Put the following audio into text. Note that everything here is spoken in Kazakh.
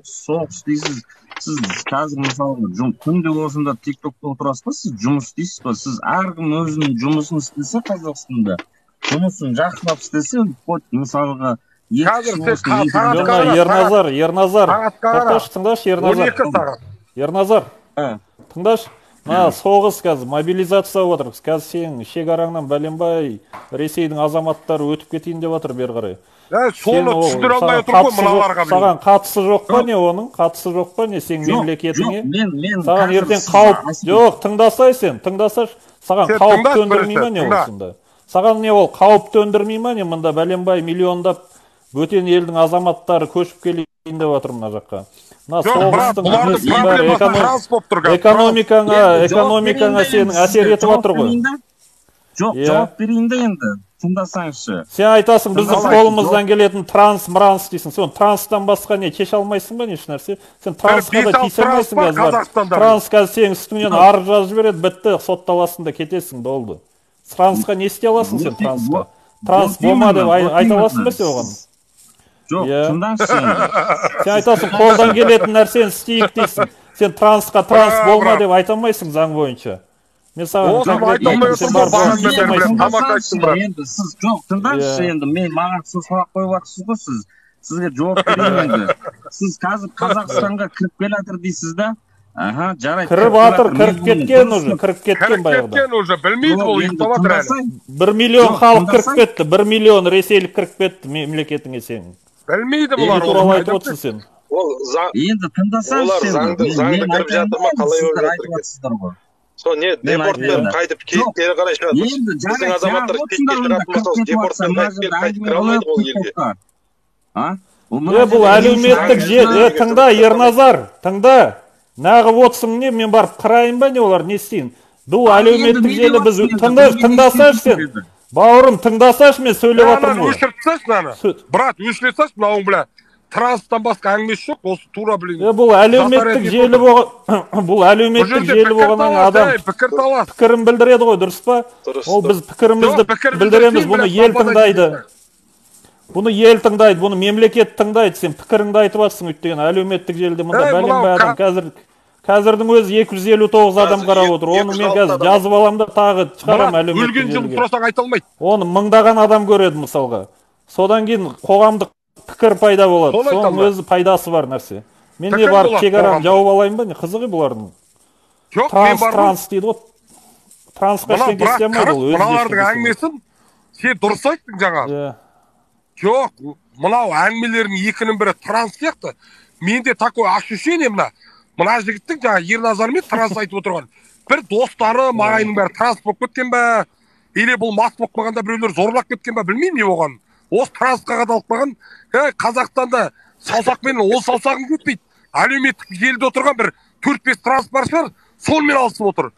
соғыс дейсіз. Сіз қазір мысалы күнде осында тиктокта отырасыз ба, сіз жұмыс істейсіз ба? Сіз әркім өзінің жұмысын істесе Қазақстанда, жұмысын жақсылап істесе, мысалға Ерназар, тыңдашы, Ерназар, тыңдашы. Мына соғыс қазір мобилизация болып жатыр. Қазір сен шекараңнан бәленбай Ресейдің азаматтары өтіп кетейін деп жатыр бері қарай. Соны түсіндіре алмай отыр ғой мыналарға. Саған қатысы жоқ па не оның? Қатысы жоқ па не сен мемлекетіңе? Саған ертең қауіп жоқ, тыңдасай сен, тыңдасаш, саған қауіп төндірмей ма не осында? Саған не ол қауіп төндірмей ма не мында бәленбай миллиондап бөтен елдің азаматтары көшіп келейін деп жатыр мына жаққа. Мына соғыстың экономикаңа сенің әсер етіп отыр ғой. Жоқ, жауап берейін де енді, тыңдасаңызшы. Сен айтасың, біздің қолымыздан келетін транс дейсің. Сен транстан басқа не, кеш алмайсың ба неш нәрсе? Сен трансқа да тиісе алмайсың қазір. Транс қазір сенің үстіңнен арыз жазып жібереді, бітті, сотталасың да кетесің, болды. Трансқа не істей аласың сен трансқа? Транс болма деп айта аласың ба сен оған? Жоқ, тыңдаңызшы енді. Сен айтасың, қолдан келетін нәрсені істейік дейсің. Сен трансқа транс болма деп айта алмайсың заң бойынша. Мен саған тыңдаңызшы енді, маған сұрақ қойып жатырсыз ғой сіз. Сізге жауап берейін енді. Сіз қазір Қазақстанға кіріп келатыр дейсіз да? Жарайды. Кіріп атыр, кіріп кеткен баяғыда. Білмейді ол ұйықтап атыр әлі. 1 миллион халық кіріп кетті, 1 миллион ресейлік кіріп кетті мемлекетіңе сенің. Білмейді бұлар. Ел туралы айтып отырсың сен. Енді тыңдасаңыз заңды кіріп жатыр ма, қалай болып жатыр? Сол не, депортпен қайтып кейттері қарай шығады. Біздің азаматтар кейтке шығатын болса, депортпен қайтып кіре алмайды ол елге. Бұл әлеуметтік желі, тыңда, Ерназар, тыңда. Нағып отсың не, мен барып қырайын ба не олар, не істейін? Бұл әлеуметтік желі біз тыңдасаш сен. Бауырым, тыңдасаш мен сөйлеп атырмын. Өшіртсаш наны. Брат, өшіртсаш мынауың біле. Транстан басқа әңгімесі жоқ, осы тура білейін. Бұл әлеуметтік желі болғаннан адам пікірін білдіреді ғой, дұрыс па? Ол біз пікірімізді білдіреміз, бұны ел тыңдайды. Бұны мемлекет тыңдайды, сен пікіріңді айтып атсың өйттеген әлеуметтік желіде мұнда бәленбай адам. Қазірдің өзі 259 адам қарап отыр, оны мен қазір жазып алам да тағы шығарам әлеуметтік желіге. Оны мыңдаған адам көреді мысалға. Содан кейін қоғамдық пікір пайда болады. Соның өзі пайдасы бар нәрсе. Мен не барып шекараны жауып алайын ба? Не қызығы бұлардың? Транс дейді ғой. Трансқа ештеңе істей алмайды ол. Мыналардың әңгімесін сен дұрыс айттың жаңа. Жоқ, мынау әңгімелердің екінің бірі транс сияқты. Менде такой ощущение мына жігіттің жаңа Ерназармен транс айтып отырған. Бір достары мағайының бәрі транс болып кеткен бе? Или бұл мас болып қалғанда біреулер зорлап кеткен бе? Білмеймін не болған. Осы трансқа қадалып қалған, Қазақстанда саусақпен ол саусағын кетпейді. Әлеуметтік желіде отырған бір 4-5 транс бар шығар, сонымен алысып отыр.